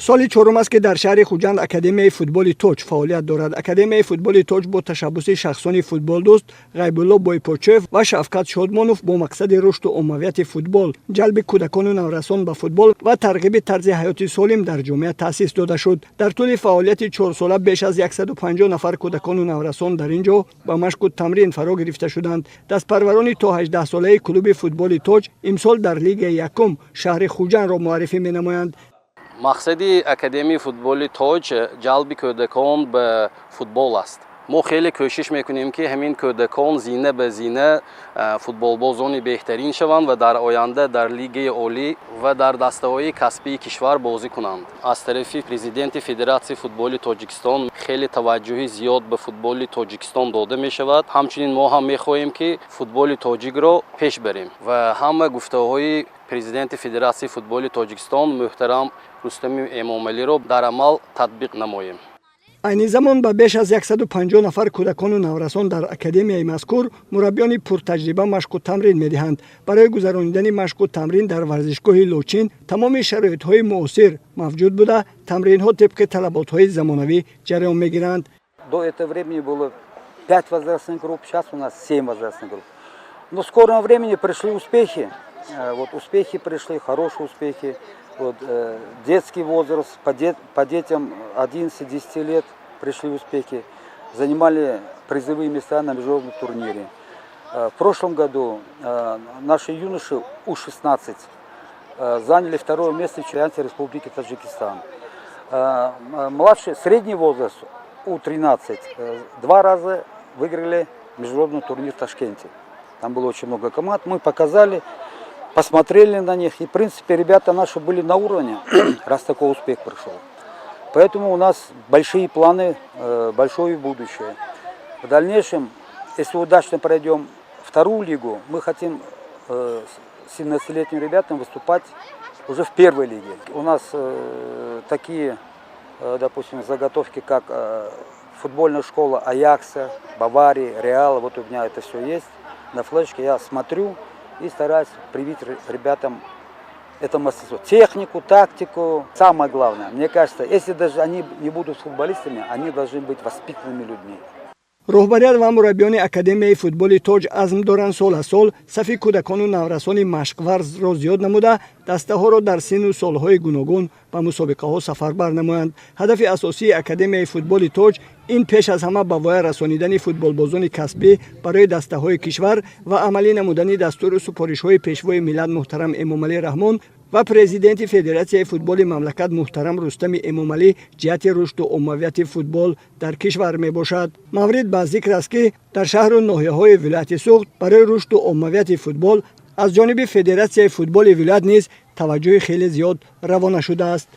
соли чорум аст ки дар шаҳри хуҷанд академияи футболи тоҷ фаъолият дорад. академияи футболи тоҷ бо ташаббуси шахсони футболдӯст ғайбулло бойпочев ва шавкат шодмонов бо мақсади рушду оммавияти футбол, ҷалби кӯдакону наврасон ба футбол ва тарғиби тарзи ҳаёти солим дар ҷомеа таъсис дода шуд. дар тӯли фаъолияти 4 сола беш аз 150 нафар кӯдакону наврасон дар ин ҷо ба машқу тамрин фаро гирифта шуданд. дастпарварони то 18 солаи клуби футболи тоҷ имсол дар лигаи якум шаҳри хуҷандро муаррифӣ менамоянд. мақсади академияи футболи тоҷ ҷалби кӯдакон ба футбол аст. мо хеле кӯшиш мекунем ки ҳамин кӯдакон зина ба зина футболбозони беҳтарин шаванд ва дар оянда дар лигаи олӣ ва дар дастаҳои касбии кишвар бозӣ кунанд. аз тарафи президенти федератсияи футболи тоҷикистон хеле таваҷҷӯҳи зиёд ба футболи тоҷикистон дода мешавад. ҳамчунин мо ҳам мехоҳем ки футболи тоҷикро пеш барем ва ҳама гуфтаҳои президенти федератсияи футболи тоҷикистон муҳтарам рустами эмомалиро дар амал татбиқ намоем. айни замон ба беш аз 150 нафар кӯдакону наврасон дар академияи мазкур мураббиёни пуртаҷриба машқу тамрин медиҳанд. барои гузаронидани машқу тамрин дар варзишгоҳи лочин тамоми шароитҳои муосир мавҷуд буда тамринҳо тибқи талаботҳои замонавӣ ҷараён мегиранд. До этого времени было 5 возрастных групп, сейчас у нас 7 возрастных групп. Но в скором времени пришли успехи. Вот успехи пришли, хорошие успехи. Вот, детский возраст, по детям 11-10 лет пришли успехи. Занимали призовые места на международном турнире. В прошлом году наши юноши У-16 заняли второе место в чемпионате Республики Таджикистан. Младший, средний возраст У-13 2 раза выиграли международный турнир в Ташкенте. Там было очень много команд. Мы показали, посмотрели на них. И, в принципе, ребята наши были на уровне, раз такой успех пришел. Поэтому у нас большие планы, большое будущее. В дальнейшем, если удачно пройдем вторую лигу, мы хотим с 17-летними ребятами выступать уже в первой лиге. У нас такие, допустим, заготовки, как футбольная школа Аякса, Баварии, Реала. Вот у меня это все есть. На флешке я смотрю и стараюсь привить ребятам это мастерство. Технику, тактику. Самое главное, мне кажется, если даже они не будут футболистами, они должны быть воспитанными людьми. роҳбарият ва мураббиёни академияи футболи тоҷ азм доранд сол аз сол сафи кӯдакону наврасони машқварзро зиёд намуда дастаҳоро дар синну солҳои гуногун ба мусобиқаҳо сафарбар намоянд. ҳадафи асосии академияи футболи тоҷ ин пеш аз ҳама ба воя расонидани футболбозони касбӣ барои дастаҳои кишвар ва амалӣ намудани дастуру супоришҳои пешвои миллат муҳтарам Эмомалӣ Раҳмон ва президенти федератсияи футболи мамлакат муҳтарам Рустами Эмомалӣ ҷиҳати рушду оммавияти футбол дар кишвар мебошад. маврид ба зикр аст ки дар шаҳру ноҳияҳои вилояти Суғд барои рушду оммавияти футбол аз ҷониби федератсияи футболи вилоят низ таваҷҷӯҳи хеле зиёд равона шудааст.